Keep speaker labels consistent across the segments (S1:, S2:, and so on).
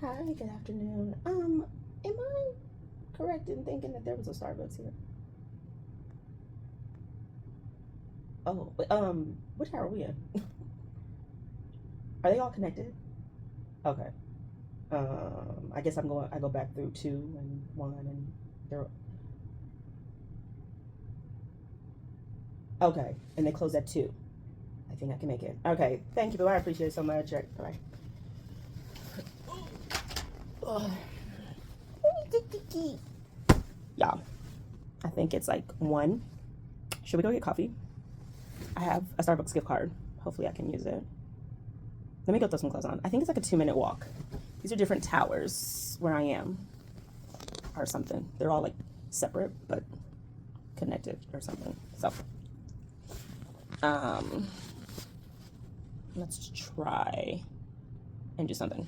S1: Hi, good afternoon. Am I correct in thinking that there was a Starbucks here? Oh, but, which hour are we in? Are they all connected? Okay. I guess I go back through 2 and 1 and they're, okay. And they close at 2. I think I can make it. Okay. Thank you, though. I appreciate it so much. Bye. Y'all, I think it's like 1. Should we go get coffee? I have a Starbucks gift card. Hopefully I can use it. Let me go throw some clothes on. I think it's like a 2-minute walk. These are different towers where I am or something. They're all like separate but connected or something. So, let's try and do something.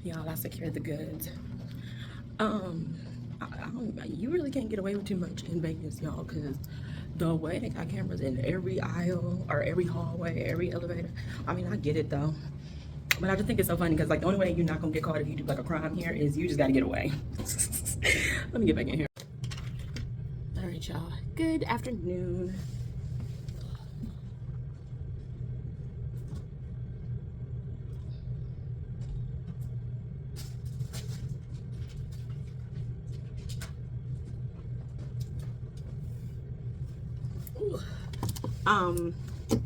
S1: Y'all, I secured the goods. You really can't get away with too much in Vegas, y'all, because the way they got cameras in every aisle or every hallway, every elevator. I mean, I get it though, but I just think it's so funny because like the only way you're not gonna get caught if you do like a crime here is you just gotta get away. Let me get back in here. All right, y'all. Good afternoon.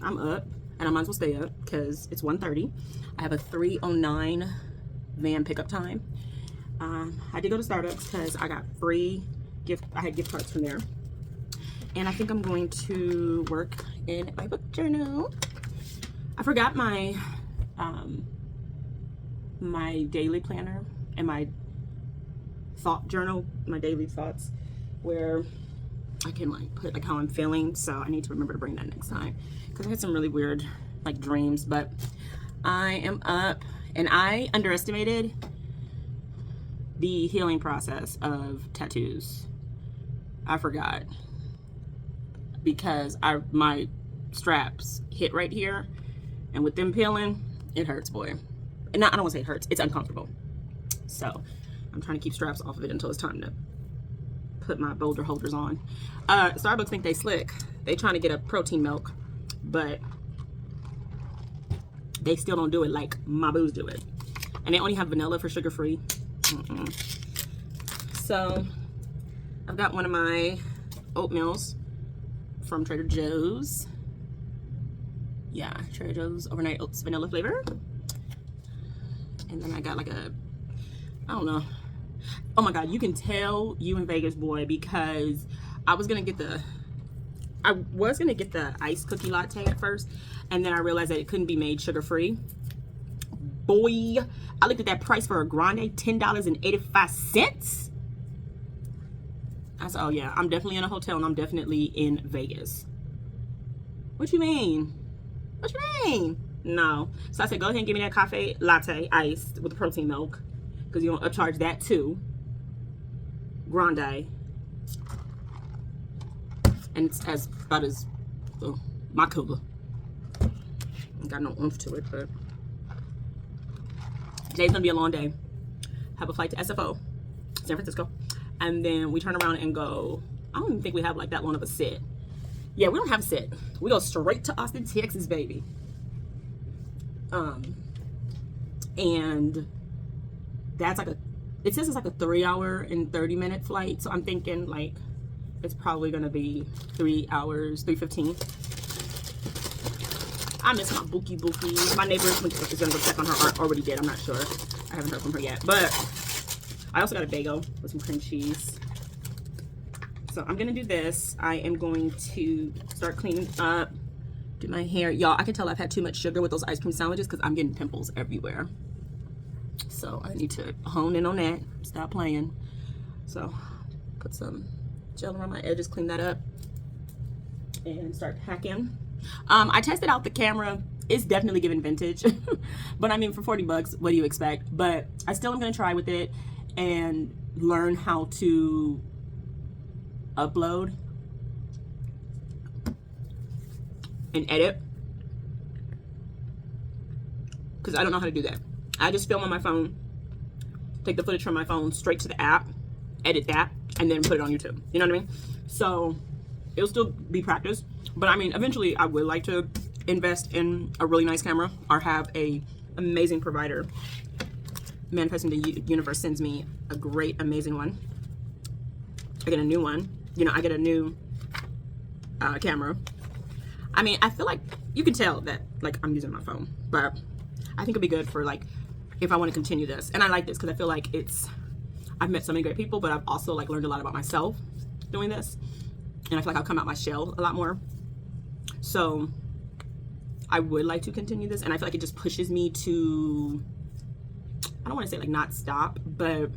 S1: I'm up and I might as well stay up because it's 1:30. I have a 3:09 van pickup time. I did go to Starbucks because I got I had gift cards from there. And I think I'm going to work in my book journal. I forgot my my daily planner and my thought journal, my daily thoughts, where I can like put like how I'm feeling. So I need to remember to bring that next time because I had some really weird like dreams. But I am up and I underestimated the healing process of tattoos. I forgot because my straps hit right here, and with them peeling, it hurts, boy. And I don't want to say it hurts, it's uncomfortable. So I'm trying to keep straps off of it until it's time to put my boulder holders on. Starbucks think they slick. They trying to get a protein milk, but they still don't do it like my boos do it. And they only have vanilla for sugar-free. So I've got one of my oatmeals from Trader Joe's. Yeah, Trader Joe's overnight oats vanilla flavor. And then I got like I don't know. Oh my God, you can tell you in Vegas, boy, because I was gonna get the iced cookie latte at first, and then I realized that it couldn't be made sugar-free. Boy, I looked at that price for a grande, $10.85. I said, oh yeah, I'm definitely in a hotel and I'm definitely in Vegas. What you mean? What you mean? No. So I said, go ahead and give me that cafe latte iced with the protein milk, because you're gonna upcharge that too. Grande. And it's about as my cooler. Got no oomph to it, but today's gonna be a long day. Have a flight to SFO, San Francisco, and then we turn around and go. I don't even think we have like that long of a sit. Yeah, we don't have a sit. We go straight to Austin, Texas, baby. And that's like it says it's like a 3-hour and 30-minute flight. So I'm thinking like it's probably gonna be 3 hours, 3:15. I miss my bookie. My neighbor is gonna go check on her. Already did. I'm not sure. I haven't heard from her yet. But I also got a bagel with some cream cheese. So I'm gonna do this. I am going to start cleaning up, do my hair. Y'all, I can tell I've had too much sugar with those ice cream sandwiches because I'm getting pimples everywhere. So I need to hone in on that. Stop playing. So put some gel around my edges, clean that up, and start packing. I tested out the camera. It's definitely giving vintage. But I mean, for 40 bucks, what do you expect? But I still am gonna try with it and learn how to upload and edit, because I don't know how to do that. I just film on my phone take the footage from my phone straight to the app, edit that, and then put it on YouTube. You know what I mean? So it'll still be practice, but I mean, eventually I would like to invest in a really nice camera or have a amazing provider. Manifesting the universe sends me a great, amazing one. I get a new one. You know, I get a new camera. I mean, I feel like you can tell that like I'm using my phone, but I think it'd be good for like if I want to continue this. And I like this because I feel like I've met so many great people, but I've also like learned a lot about myself doing this, and I feel like I've come out my shell a lot more. So I would like to continue this, and I feel like it just pushes me to, I don't want to say like not stop, but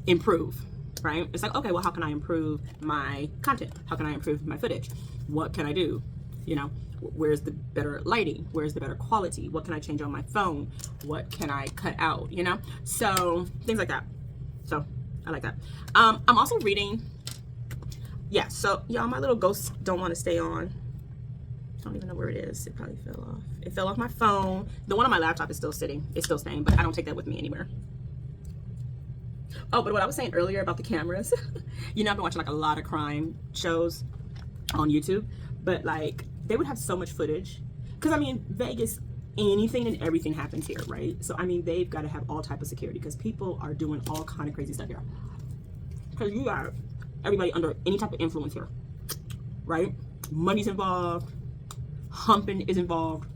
S1: improve, right? It's like, okay, well, how can I improve my content? How can I improve my footage? What can I do? You know, where's the better lighting? Where's the better quality? What can I change on my phone? What can I cut out? You know, so things like that. So I like that. I'm also reading. Yeah, so y'all, my little ghosts don't want to stay on. I don't even know where it is. It probably fell off. It fell off my phone. The one on my laptop is still sitting. It's still staying, but I don't take that with me anywhere. Oh, but what I was saying earlier about the cameras, you know, I've been watching like a lot of crime shows on YouTube, but like they would have so much footage because I mean Vegas, anything and everything happens here, right? So I mean they've got to have all type of security because people are doing all kind of crazy stuff here, because you got everybody under any type of influence here, right? Money's involved, humping is involved,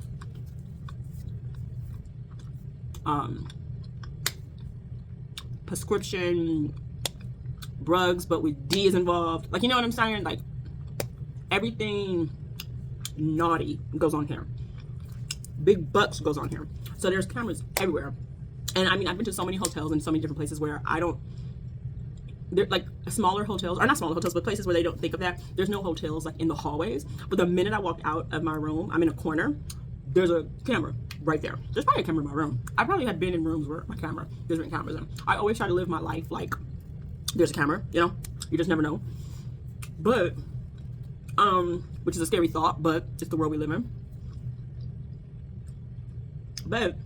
S1: prescription drugs but with D is involved, like, you know what I'm saying? Like everything naughty goes on here. Big bucks goes on here. So there's cameras everywhere. And I mean, I've been to so many hotels and so many different places where they're like smaller hotels, or not smaller hotels, but places where they don't think of that. There's no hotels like in the hallways. But the minute I walked out of my room, I'm in a corner, there's a camera right there. There's probably a camera in my room. I probably have been in rooms where there's been cameras in. I always try to live my life like there's a camera, you know? You just never know. But which is a scary thought, but it's the world we live in. But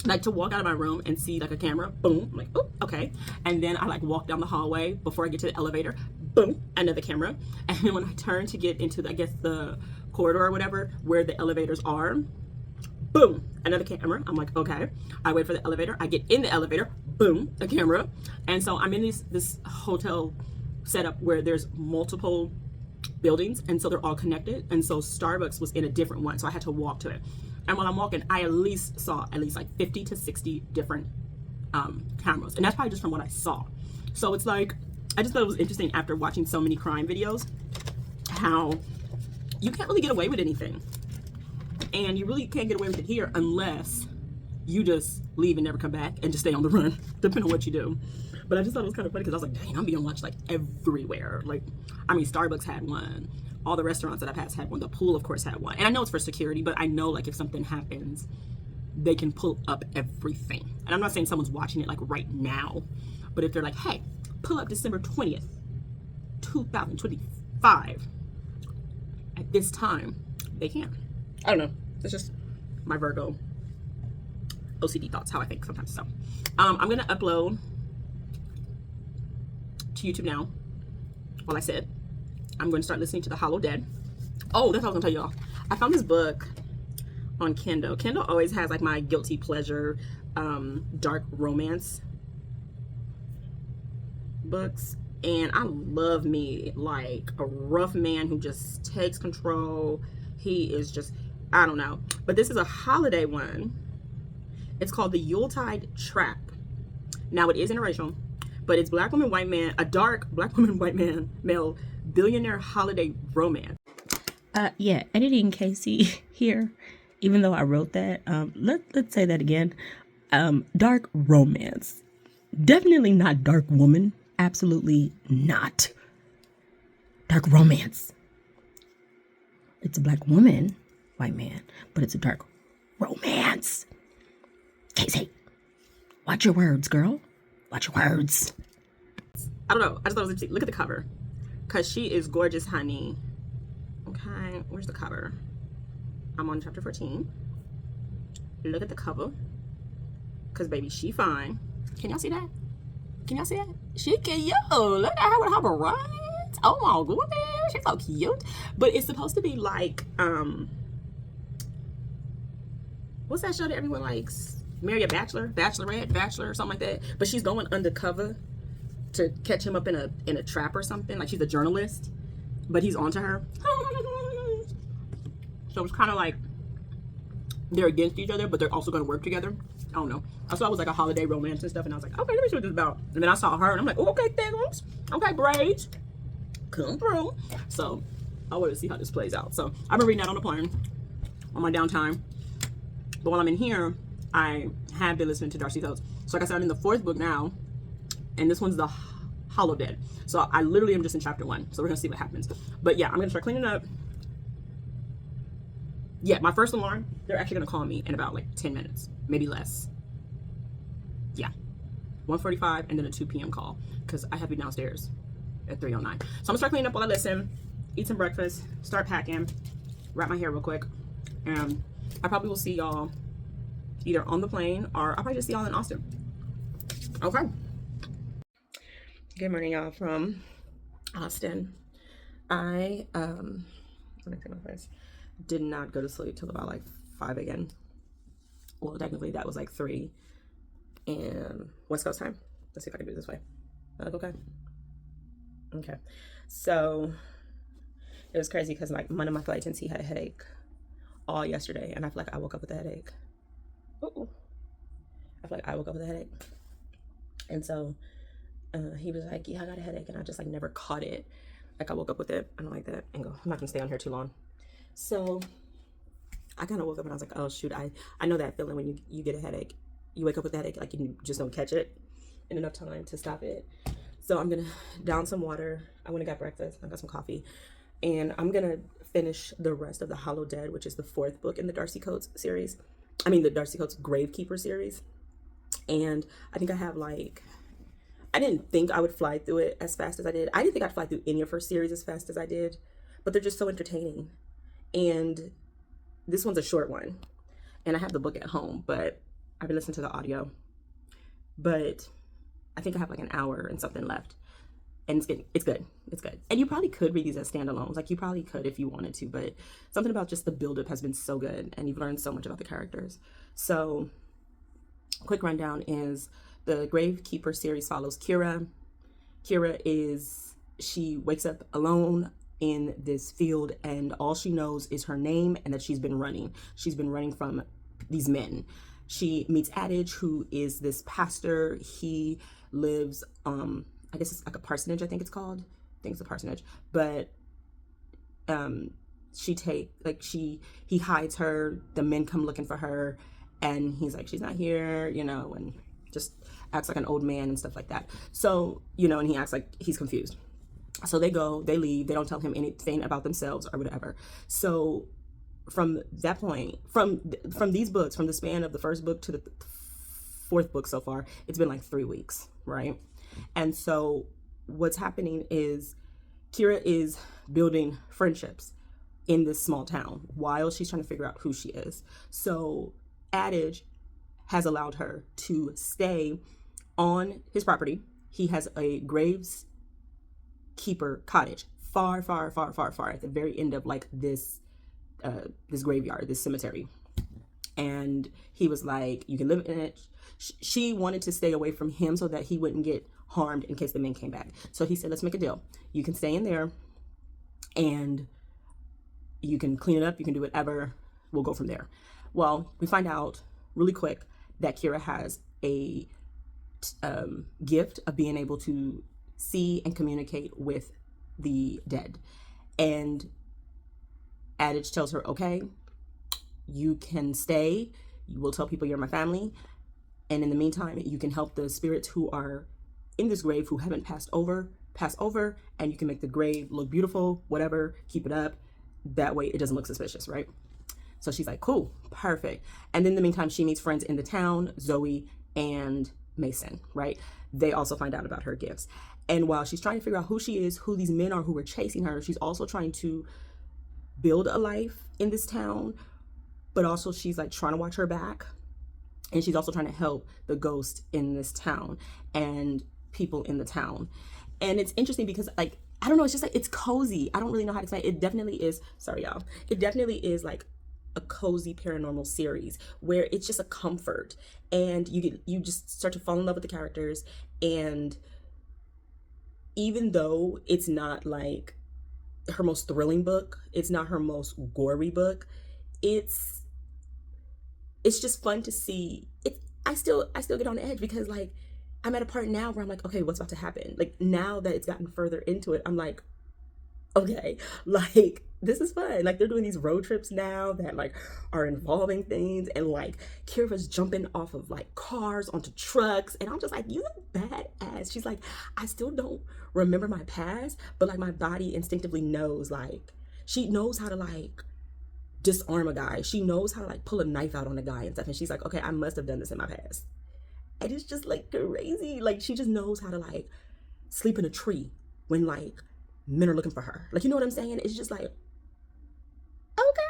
S1: like to walk out of my room and see like a camera, boom, I'm like, oh, okay. And then I like walk down the hallway before I get to the elevator, boom, another camera. And then when I turn to get into I guess the corridor or whatever where the elevators are, boom, another camera. I'm like, okay. I wait for the elevator. I get in the elevator, boom, a camera. And so I'm in this hotel setup where there's multiple buildings, and so they're all connected. And so Starbucks was in a different one, so I had to walk to it. And while I'm walking, I at least saw like 50 to 60 different cameras, and that's probably just from what I saw. So it's like, I just thought it was interesting after watching so many crime videos how you can't really get away with anything, and you really can't get away with it here unless you just leave and never come back and just stay on the run, depending on what you do. But I just thought it was kind of funny because I was like, dang, I'm being watched like everywhere. Like, I mean, Starbucks had one. All the restaurants that I've passed had one. The pool, of course, had one. And I know it's for security, but I know like if something happens, they can pull up everything. And I'm not saying someone's watching it like right now, but if they're like, hey, pull up December 20th, 2025 at this time, they can. I don't know. It's just my Virgo OCD thoughts, how I think sometimes. So I'm going to upload to YouTube now. Well, I said I'm going to start listening to The Hollow Dead. Oh, that's what I was going to tell y'all. I found this book on Kindle. Kindle always has like my guilty pleasure dark romance books, and I love me like a rough man who just takes control. He is just, I don't know, but this is a holiday one. It's called The Yuletide Trap. Now it is interracial, but it's black woman, white man, a dark black woman, white man, male billionaire holiday romance.
S2: Yeah, editing Casey here, even though I wrote that. Let's say that again. Dark romance. Definitely not dark woman. Absolutely not. Dark romance. It's a black woman, white man, but it's a dark romance. Casey, watch your words, girl. Watch your words.
S1: I don't know. I just thought it was interesting. Look at the cover. Because she is gorgeous, honey. Okay, where's the cover? I'm on chapter 14. Look at the cover. Because, baby, she fine. Can y'all see that? Can y'all see that? She cute. Look at her with her braids. Oh my goodness, she's so cute. But it's supposed to be like what's that show that everyone likes? Marry a Bachelor, Bachelorette, Bachelor, or something like that. But she's going undercover to catch him up in a trap or something. Like she's a journalist, but he's onto her. So it's kind of like they're against each other, but they're also going to work together. I don't know. I saw it was like a holiday romance and stuff, and I was like, okay, let me see what this is about. And then I saw her, and I'm like, oh, okay, things, okay, braids, come through. So I want to see how this plays out. So I've been reading that on the plane on my downtime. But while I'm in here, I have been listening to Darcy Coates. So like I said, I'm in the 4th book now, and this one's the Hollow Dead. So I literally am just in chapter 1. So we're gonna see what happens. But yeah, I'm gonna start cleaning up. Yeah, my first alarm, they're actually gonna call me in about like 10 minutes, maybe less. Yeah, 1:45 and then a 2 p.m. call, because I have to be downstairs at 3:09. So I'm gonna start cleaning up while I listen, eat some breakfast, start packing, wrap my hair real quick, and I probably will see y'all either on the plane or I'll probably just see y'all in Austin. Okay. Good morning, y'all, from Austin. I let me clean my face. Did not go to sleep till about like 5 again. Well, technically that was like 3 and West Coast time. Let's see if I can do it this way. Okay. Okay. So it was crazy because like one of my flight attendants, he had a headache all yesterday, and I feel like I woke up with a headache. Ooh. I feel like I woke up with a headache. And so he was like, yeah, I got a headache, and I just like never caught it. Like I woke up with it. I don't like that angle. I'm not gonna stay on here too long. So I kind of woke up and I was like, oh shoot, I know that feeling when you get a headache. You wake up with a headache, like you just don't catch it in enough time to stop it. So I'm gonna down some water. I went and got breakfast. I got some coffee, and I'm gonna finish the rest of the Hollow Dead, which is the 4th book in the Darcy Coates series. I mean the Darcy Coates Gravekeeper series. And I think I have like, I didn't think I would fly through it as fast as I did. I didn't think I'd fly through any of her series as fast as I did, but they're just so entertaining. And this one's a short one, and I have the book at home, but I've been listening to the audio. But I think I have like an hour and something left, and it's good. It's good. And you probably could read these as standalones, like you probably could if you wanted to, but something about just the buildup has been so good, and you've learned so much about the characters. So quick rundown is the Gravekeeper series follows Kira. She wakes up alone in this field, and all she knows is her name and that she's been running from these men. She meets Adage, who is this pastor. He lives I guess it's like a parsonage, I think it's called. I think it's a parsonage. But he hides her. The men come looking for her, and he's like, she's not here, and just acts like an old man and stuff like that. So, and he acts like he's confused. So they leave, they don't tell him anything about themselves or whatever. So from that point, from these books, from the span of the 1st book to the 4th book so far, it's been like 3 weeks, right? And so what's happening is Kira is building friendships in this small town while she's trying to figure out who she is. So Adage has allowed her to stay on his property. He has a graves keeper cottage far at the very end of like this graveyard, this cemetery. And he was like, you can live in it. She wanted to stay away from him so that he wouldn't get harmed in case the men came back. So he said, let's make a deal. You can stay in there and you can clean it up, you can do whatever, we'll go from there. Well, we find out really quick that Kira has a gift of being able to see and communicate with the dead. And Adage tells her, okay, you can stay, you will tell people you're my family, and in the meantime you can help the spirits who are in this grave who haven't pass over, and you can make the grave look beautiful, whatever, keep it up, that way it doesn't look suspicious, right? So she's like, cool, perfect. And then in the meantime, she meets friends in the town, Zoe and Mason, right? They also find out about her gifts. And while she's trying to figure out who she is, who these men are who are chasing her, she's also trying to build a life in this town, but also she's like trying to watch her back. and she's also trying to help the ghost in this town and people in the town. And it's interesting because, like, I don't know, it's just like, it's cozy. I don't really know how to explain it. It definitely is, sorry y'all, it definitely is like a cozy paranormal series where it's just a comfort, and you just start to fall in love with the characters. And even though it's not like her most thrilling book, it's not her most gory book, it's just fun to see. I still get on edge because, like, I'm at a part now where I'm like, okay, what's about to happen? Like, now that it's gotten further into it, I'm like, okay, like, this is fun. Like, they're doing these road trips now that, like, are involving things, and, like, Kira's jumping off of, like, cars onto trucks, and I'm just like, you a badass. She's like, I still don't remember my past, but, like, my body instinctively knows, like, she knows how to, like, disarm a guy. She knows how to, like, pull a knife out on a guy and stuff, and she's like, okay, I must have done this in my past. And it's just, like, crazy. Like, she just knows how to, like, sleep in a tree when, like, men are looking for her. Like, you know what I'm saying? It's just like, okay.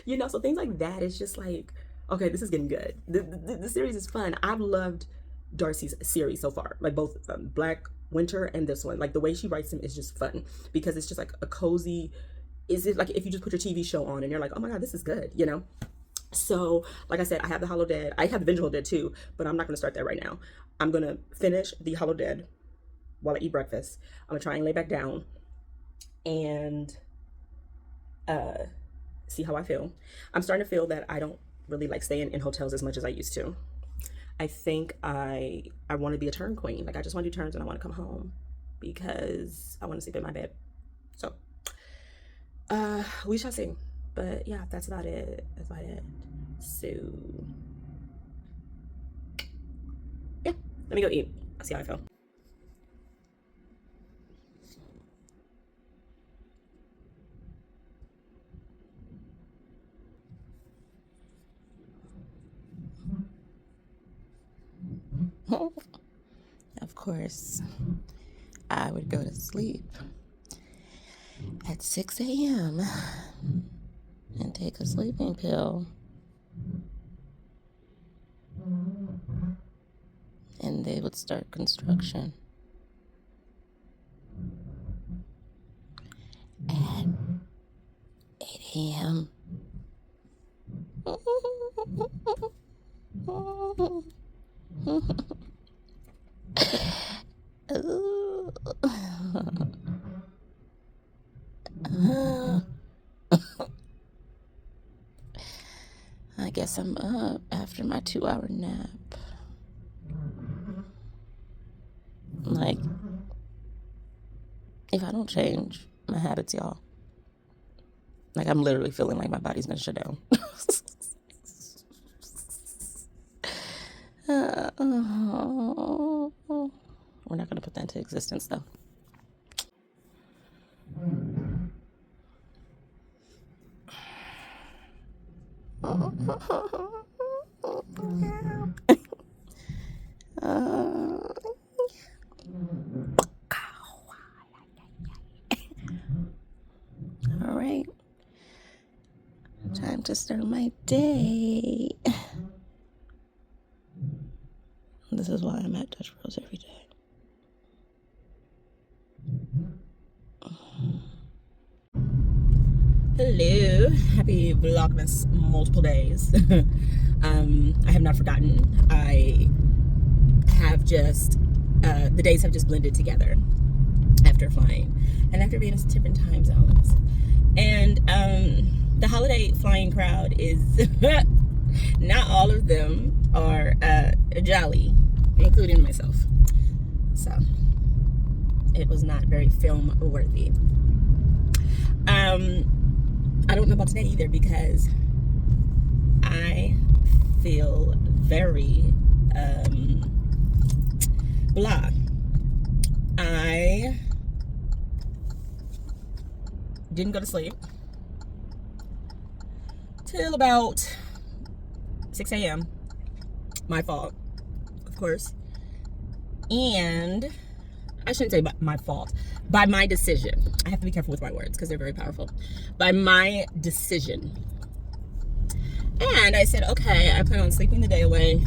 S1: You know, so things like that, it's just like, okay, this is getting good. The series is fun. I've loved Darcy's series so far. Like, both Black Winter and this one. Like, the way she writes them is just fun because it's just like a cozy, is it like if you just put your TV show on and you're like, oh my God, this is good, you know? So, like I said, I have the Hollow Dead. I have the Vengeful Dead too, but I'm not going to start that right now. I'm going to finish the Hollow Dead while I eat breakfast. I'm going to try and lay back down and see how I feel. I'm starting to feel that I don't really like staying in hotels as much as I used to. I think I want to be a turn queen. Like, I just want to do turns and I want to come home because I want to sleep in my bed. So, we shall see. But yeah, that's about it. That's about it. So, yeah, let me go eat. I'll see how I feel. Of course, I would go to sleep at 6 a.m. and take a sleeping pill. And they would start construction at 8 a.m. I guess I'm up after my 2-hour nap. Like, if I don't change my habits, y'all, like, I'm literally feeling like my body's gonna shut down. We're not gonna put that into existence, though. All right, time to start my day. This is why I'm at Dutch Bros every day. Hello, happy Vlogmas multiple days. I have not forgotten. I have just, the days have just blended together after flying and after being in different time zones. And the holiday flying crowd is, not all of them are jolly, including myself. So, it was not very film worthy. I don't know about today either because I feel very blah. I didn't go to sleep till about 6 a.m. My fault, of course. And I shouldn't say by my fault, by my decision. I have to be careful with my words because they're very powerful. By my decision And I said, okay, I plan on sleeping the day away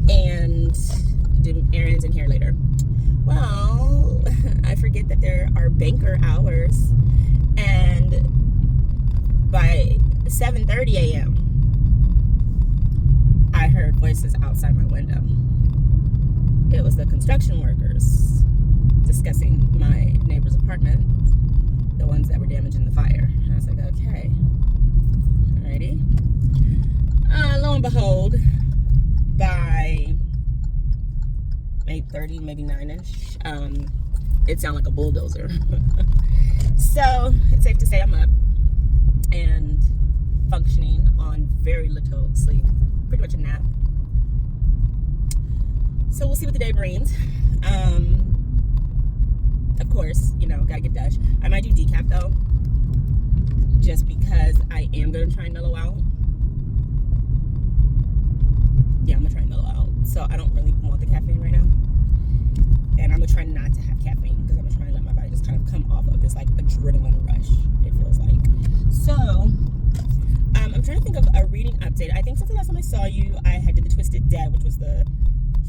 S1: and do errands in here later. Well, I forget that there are banker hours, and by 7:30 a.m. I heard voices outside my window. It was the construction workers discussing my neighbor's apartment, the ones that were damaged in the fire. And I was like, okay, alrighty. Lo and behold, by 8:30, maybe 9ish, it sounded like a bulldozer. So it's safe to say I'm up and functioning on very little sleep, pretty much a nap. So we'll see what the day brings. Of course, you know, gotta get Dutch. I might do decaf though, just because I am gonna try and mellow out. Yeah, I'm gonna try and mellow out. So I don't really want the caffeine right now. And I'm gonna try not to have caffeine because I'm gonna try and let my body just kind of come off of this like adrenaline rush, it feels like. So, I'm trying to think of a reading update. I think since the last time I saw you, I had did The Twisted Dead, which was the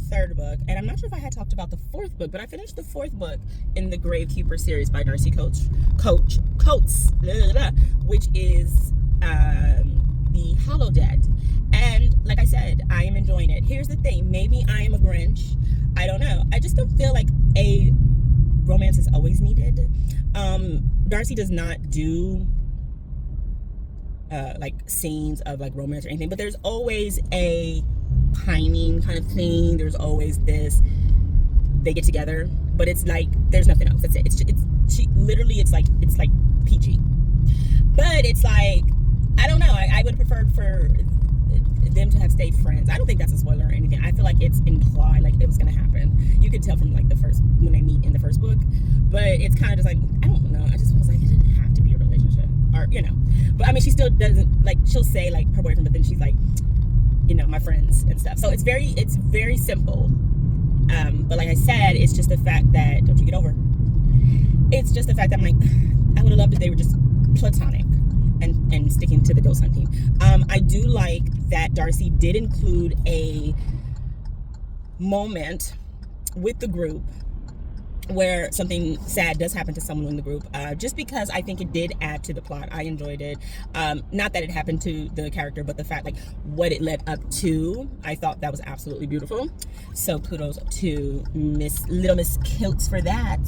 S1: 3rd book. And I'm not sure if I had talked about the 4th book, but I finished the 4th book in the Gravekeeper series by Darcy Coates, which is The Hollow Dead. And like I said, I am enjoying it. Here's the thing, maybe I am a Grinch. I don't know. I just don't feel like a romance is always needed. Darcy does not do like scenes of like romance or anything, but there's always a pining kind of thing. There's always this, they get together, but it's like there's nothing else. That's it. It's she literally it's like PG, but it's like I don't know. I would prefer for them to have stayed friends. I don't think that's a spoiler or anything. I feel like it's implied, like it was gonna happen. You could tell from like the first, when they meet in the first book, but it's kind of just like, I don't know, I just was like, it didn't have to be a relationship, or you know. But I mean, she still doesn't, like, she'll say like her boyfriend, but then she's like, you know, my friends and stuff. So it's very simple. But like I said, it's just the fact that, don't you get over, it's just the fact that I'm like, I would have loved if they were just platonic and sticking to the ghost hunting. I do like that Darcy did include a moment with the group where something sad does happen to someone in the group, just because I think it did add to the plot. I enjoyed it. Not that it happened to the character, but the fact, like, what it led up to, I thought that was absolutely beautiful. So kudos to Little Miss Kilts for that.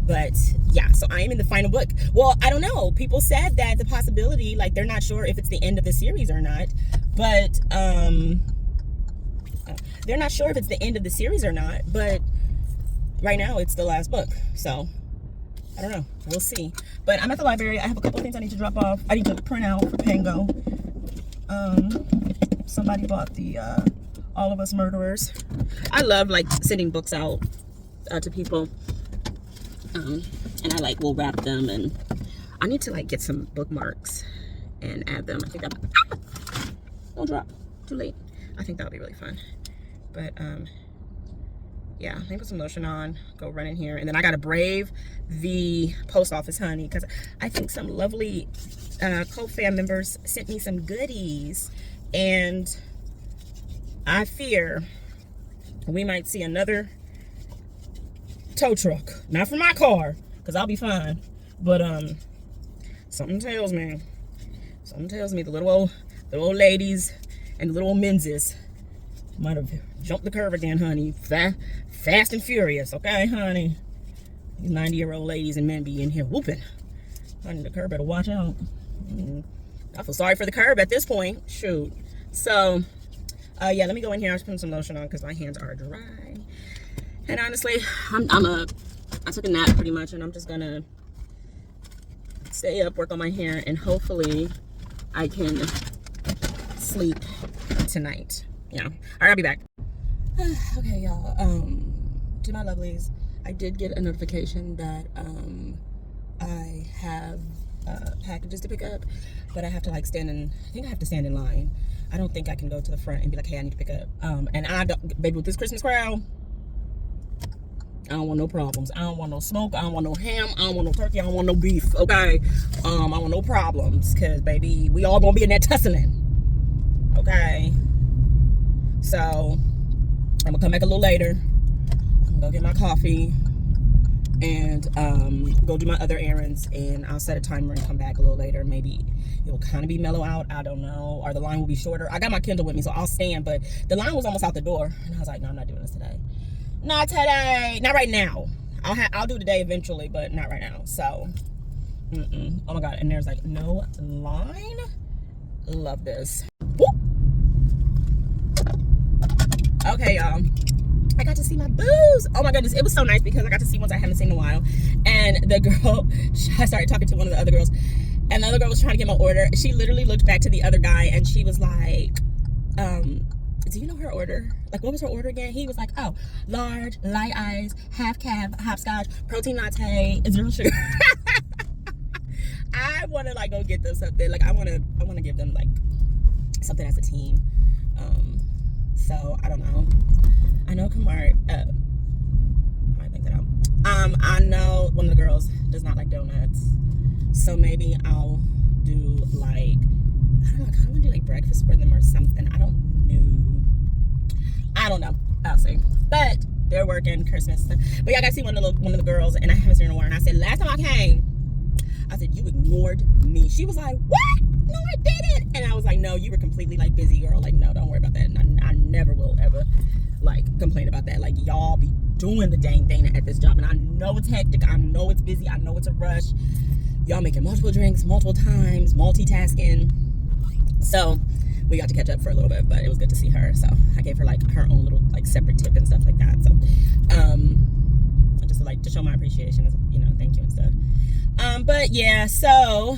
S1: But yeah, so I am in the final book. Well, I don't know. People said that the possibility, like, they're not sure if it's the end of the series or not, but they're not sure if it's the end of the series or not, but right now it's the last book. So I don't know, we'll see. But I'm at the library. I have a couple of things I need to drop off. I need to print out for Pango. Somebody bought the All of Us Murderers. I love like sending books out to people. And I like will wrap them, and I need to like get some bookmarks and add them. I think that don't drop too late. I think that would be really fun. But yeah, let me put some lotion on, go run in here, and then I gotta brave the post office, honey, because I think some lovely co-fam members sent me some goodies, and I fear we might see another tow truck. Not for my car, because I'll be fine, but something tells me the little old ladies and the little old menses might have jumped the curve again, honey. Fast and furious, okay, honey? These 90-year-old ladies and men be in here whooping. Honey, the curb better watch out. I feel sorry for the curb at this point. Shoot. So, yeah, let me go in here. I was putting some lotion on because my hands are dry. And honestly, I'm up. I took a nap pretty much, and I'm just gonna stay up, work on my hair, and hopefully I can sleep tonight. Yeah. All right, I'll be back. Okay, y'all. To my lovelies, I did get a notification that I have packages to pick up, but I have to like stand in. I think I have to stand in line. I don't think I can go to the front and be like, hey, I need to pick up. And I don't, baby, with this Christmas crowd, I don't want no problems. I don't want no smoke. I don't want no ham. I don't want no turkey. I don't want no beef. Okay. I want no problems. Cause baby, we all gonna be in that tussling. Okay. So I'm gonna come back a little later. I'm gonna go get my coffee and go do my other errands, and I'll set a timer and come back a little later. Maybe it will kind of be mellow out. I don't know. Or the line will be shorter. I got my Kindle with me, so I'll stand, but the line was almost out the door. And I was like, no, I'm not doing this today. Not today. Not right now. I'll do today eventually, but not right now. So, oh my God. And there's like no line. Love this. Woo! Okay, y'all. I got to see my boos. Oh my goodness. It was so nice because I got to see ones I haven't seen in a while. And the girl, I started talking to one of the other girls, and the other girl was trying to get my order. She literally looked back to the other guy and she was like, do you know her order? Like, what was her order again? He was like, oh, large, light ice, half cab, hopscotch, protein latte, 0 sugar. I want to like go get them something. Like, I want to give them like something as a team. So I don't know. I know Kamar, I might think that out. I know one of the girls does not like donuts. So maybe I'll do like, I don't know, I kind of want to do like breakfast for them or something. I don't know. I'll see. But they're working Christmas. But yeah, I got to see one of the girls, and I haven't seen her in a while. And I said, last time I came, I said, you ignored me. She was like, what? No, I didn't. And I was like, no, you were completely like busy, girl. Like, no, don't worry about that. And I never will ever like complain about that. Like, y'all be doing the dang thing at this job. And I know it's hectic. I know it's busy. I know it's a rush. Y'all making multiple drinks, multiple times, multitasking. So we got to catch up for a little bit, but it was good to see her. So I gave her like her own little like separate tip and stuff like that. So just like to show my appreciation, you know, thank you and stuff. But yeah, so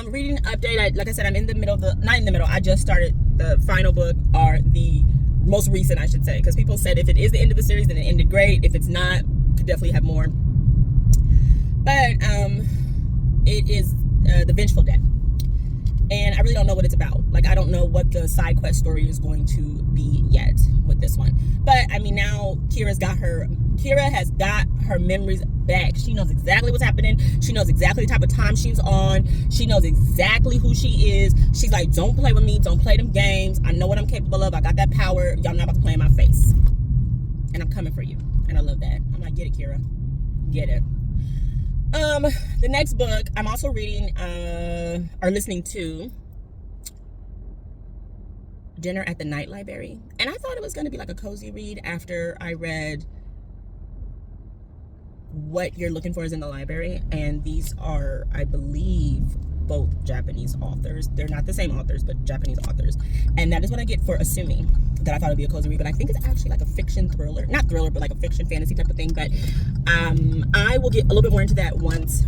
S1: reading an update. Like I said, I'm in the middle of not in the middle. I just started the final book, or the most recent, I should say, because people said if it is the end of the series, then it ended great. If it's not, could definitely have more. But it is The Vengeful Dead. And I really don't know what it's about. Like, I don't know what the side quest story is going to be yet with this one. But I mean, now Kira has got her memories back. She knows exactly what's happening. She knows exactly the type of time she's on. She knows exactly who she is. She's like, don't play with me. Don't play them games. I know what I'm capable of. I got that power. Y'all not about to play in my face. And I'm coming for you. And I love that. I'm like, get it, Kira. Get it. The next book I'm also reading or listening to, Dinner at the Night Library. And I thought it was going to be like a cozy read after I read What You're Looking For Is in the Library. And these are, I believe, both Japanese authors. They're not the same authors, but Japanese authors. And that is what I get for assuming that I thought it'd be a cozy read. But I think it's actually like a fiction thriller. Not thriller, but like a fiction fantasy type of thing. But I will get a little bit more into that once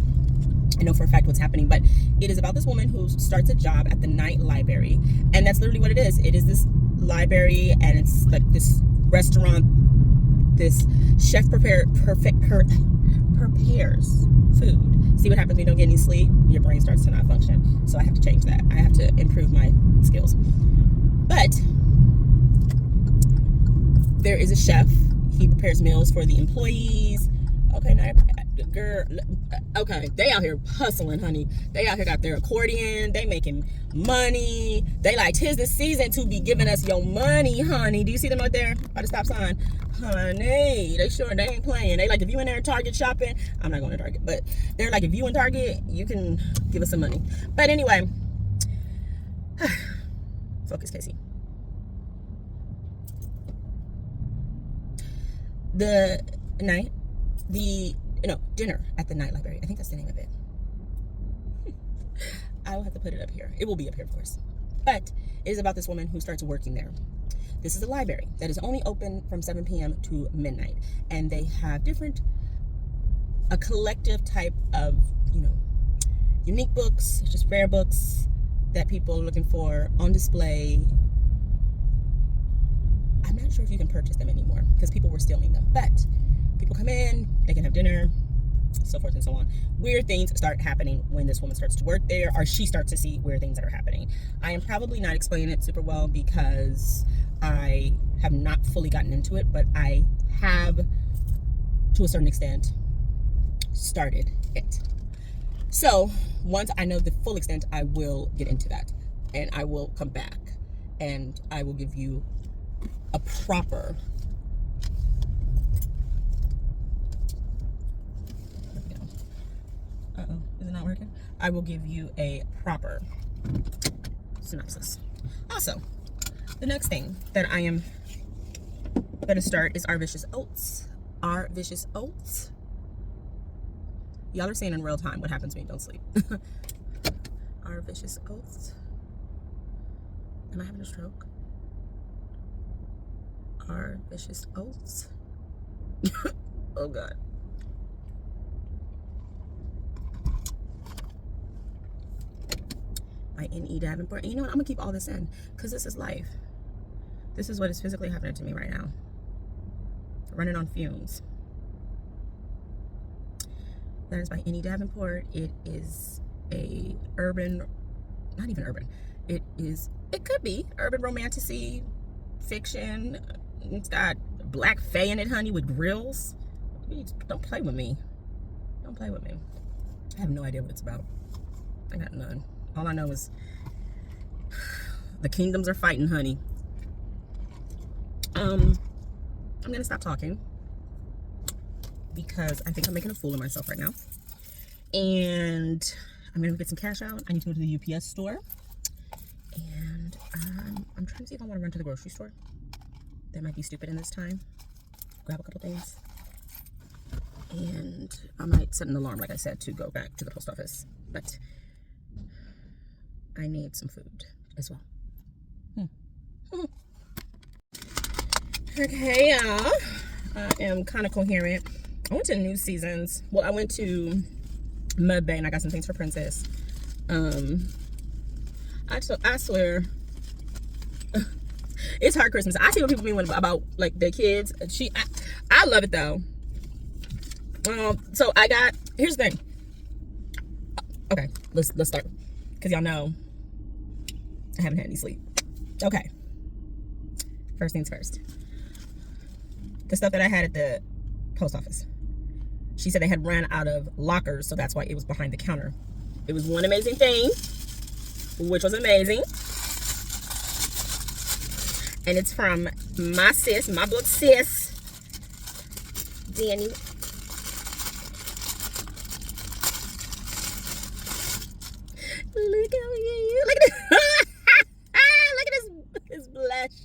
S1: I know for a fact what's happening. But it is about this woman who starts a job at the night library. And that's literally what it is. It is this library, and it's like this restaurant. This chef prepares food. See what happens when you don't get any sleep? Your brain starts to not function. So I have to change that. I have to improve my skills. But there is a chef. He prepares meals for the employees. Okay, now, girl. Okay, they out here hustling, honey. They out here got their accordion. They making money. They like, 'tis the season to be giving us your money, honey. Do you see them out there by the stop sign? Honey, they ain't playing. They like, if you in there Target shopping, I'm not going to Target, but they're like, if you in Target, you can give us some money. But anyway, focus, Casey. Dinner at the Night Library. I think that's the name of it. I will have to put it up here. It will be up here, of course. But it is about this woman who starts working there. This is a library that is only open from 7 p.m. to midnight. And they have a collective type of, unique books, just rare books that people are looking for on display. I'm not sure if you can purchase them anymore because people were stealing them. But people come in, they can have dinner, so forth and so on. Weird things start happening when this woman starts to work there, or she starts to see weird things that are happening. I am probably not explaining it super well because I have not fully gotten into it, but I have to a certain extent, started it. So once I know the full extent, I will get into that, and I will come back and I will give you a proper is it not working? I will give you a proper synopsis. Also, the next thing that I am going to start is Our Vicious Oats. Our Vicious Oats. Y'all are seeing in real time what happens when you don't sleep. Our Vicious Oats. Am I having a stroke? Our Vicious Oats. Oh God. By N.E. Davenport. And you know what? I'm gonna keep all this in because this is life. This is what is physically happening to me right now. Running on fumes. That is by N.E. Davenport. It is a urban, not even urban. It could be urban romantasy fiction. It's got black fae in it, honey, with grills. Don't play with me. Don't play with me. I have no idea what it's about. I got none. All I know is the kingdoms are fighting, honey. I'm gonna stop talking because I think I'm making a fool of myself right now. And I'm gonna get some cash out. I need to go to the UPS store. And I'm trying to see if I want to run to the grocery store. That might be stupid in this time. Grab a couple things. And I might set an alarm, like I said, to go back to the post office. But I need some food as well. Okay, y'all. I am kind of coherent. I went to New Seasons. Well, I went to Mud Bay and I got some things for Princess. I swear, it's hard Christmas. I see what people mean about like their kids. I love it though. So I got, here's the thing. Okay, let's start because y'all know I haven't had any sleep. Okay, first things first. The stuff that I had at the post office. She said they had ran out of lockers, so that's why it was behind the counter. It was one amazing thing, which was amazing. And it's from my sis, my book sis, Danny. Look at you. Look at this. Look at this blush.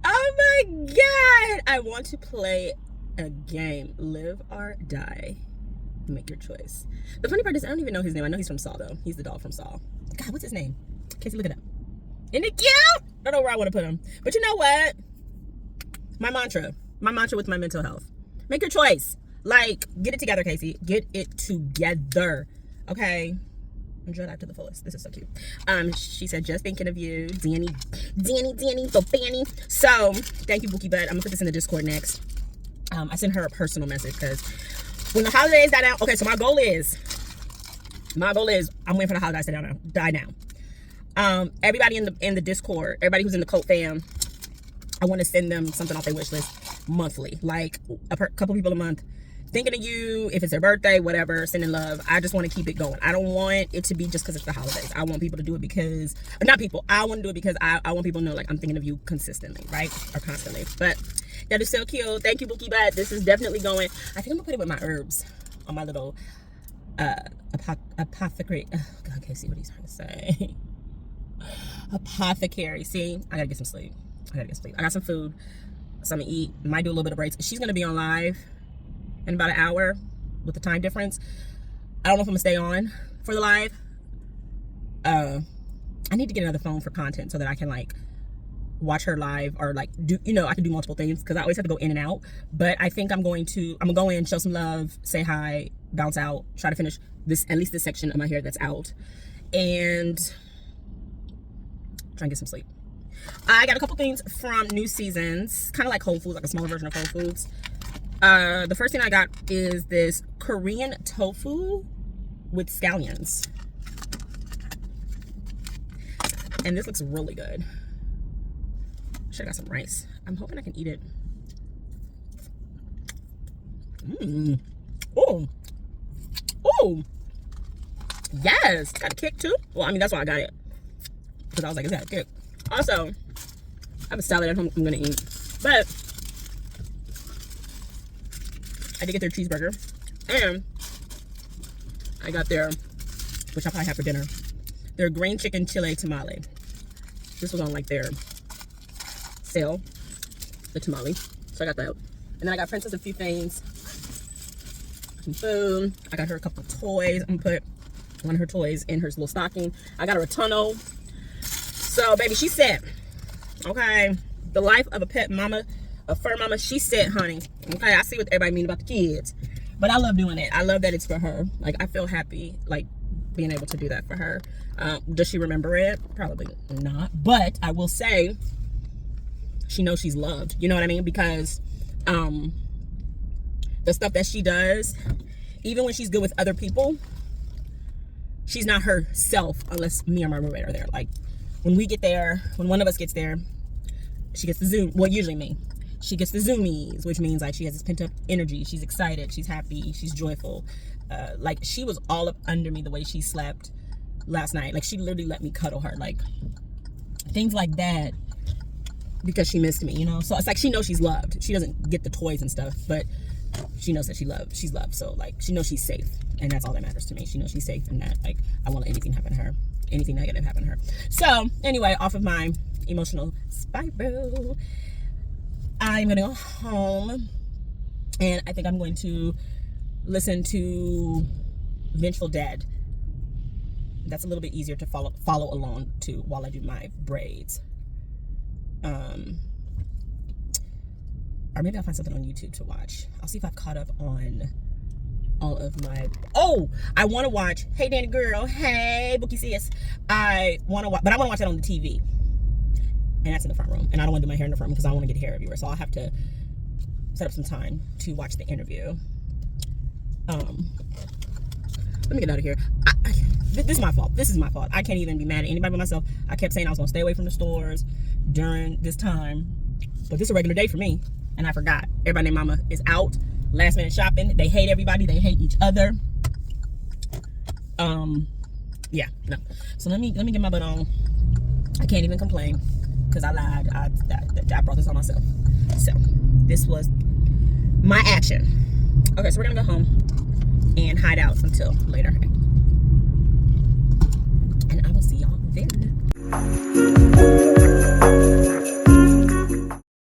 S1: Oh my God. I want to play a game. Live or die. Make your choice. The funny part is I don't even know his name. I know he's from Saw though. He's the dog from Saw. God, what's his name? Casey, look it up. Isn't it cute? I don't know where I want to put him. But you know what? My mantra with my mental health. Make your choice. Like, get it together, Casey. Get it together. Okay? Enjoy life to the fullest. This is so cute. She said, just thinking of you. Danny, so Fanny. So, thank you, Bookie Butt. I'm going to put this in the Discord next. I sent her a personal message because when the holidays die down, okay, so my goal is, I'm waiting for the holidays to die down. Everybody in the Discord, everybody who's in the cult fam, I want to send them something off their wish list monthly, like a couple people a month. Thinking of you, if it's their birthday, whatever, sending love. I just want to keep it going. I don't want it to be just because it's the holidays. I want people to do it because, not people, I want to do it because I want people to know, like, I'm thinking of you consistently, right? Or constantly. But that is so cute. Thank you, Bookie Bat. This is definitely going. I think I'm going to put it with my herbs on my little apothecary. Oh, God, I can't see what he's trying to say. Apothecary. See, I got to get some sleep. I got some food, something to eat. Might do a little bit of breaks. She's going to be on live in about an hour with the time difference. I don't know if I'm gonna stay on for the live. I need to get another phone for content so that I can like watch her live or like do, I can do multiple things because I always have to go in and out. But I think I'm gonna go in, show some love, say hi, bounce out, try to finish at least this section of my hair that's out, and try and get some sleep. I got a couple things from New Seasons, kind of like Whole Foods, like a smaller version of Whole Foods. The first thing I got is this Korean tofu with scallions. And this looks really good. Should have got some rice. I'm hoping I can eat it Oh. Oh. Yes. Got a kick too. Well, I mean, that's why I got it. Because I was like, it's got a kick. Also, I have a salad at home I'm going to eat. But I did get their cheeseburger. And I got their, which I'll probably have for dinner, their green chicken chile tamale. This was on like their sale, the tamale. So I got that. And then I got Princess a few things. Some food. I got her a couple of toys. I'm gonna put one of her toys in her little stocking. I got her a tunnel. So baby, she said, okay, the life of a pet mama, a fur mama, she said, honey. Okay, I see what everybody mean about the kids. But I love doing it. I love that it's for her. Like, I feel happy, like, being able to do that for her. Does she remember it? Probably not. But I will say, she knows she's loved. You know what I mean? Because the stuff that she does, even when she's good with other people, she's not herself unless me or my roommate are there. Like, when we get there, when one of us gets there, she gets the Zoom. Well, usually me. She gets the zoomies, which means like she has this pent up energy. She's excited. She's happy. She's joyful. Like, she was all up under me the way she slept last night. Like, she literally let me cuddle her. Like, things like that, because she missed me, you know? So it's like she knows she's loved. She doesn't get the toys and stuff, but she knows that she's loved. So like, she knows she's safe, and that's all that matters to me. She knows she's safe, and that like, I won't let anything happen to her, anything negative happen to her. So anyway, off of my emotional spiral, I'm gonna go home, and I think I'm going to listen to Vengeful Dead. That's a little bit easier to follow along to while I do my braids. Or maybe I'll find something on YouTube to watch. I'll see if I've caught up on all of my... Oh, I want to watch... Hey, Danny girl. Hey, Bookie sis. I want to watch... But I want to watch that on the TV. And that's in the front room. And I don't want to do my hair in the front room because I don't want to get hair everywhere. So I'll have to set up some time to watch the interview. Let me get out of here. This is my fault. This is my fault. I can't even be mad at anybody but myself. I kept saying I was going to stay away from the stores during this time. But this is a regular day for me. And I forgot. Everybody named Mama is out. Last minute shopping. They hate everybody. They hate each other. Yeah, no. So let me get my butt on. I can't even complain because I lied. I brought this on myself. So this was my action. Okay, so we're gonna go home and hide out until later. And I will see y'all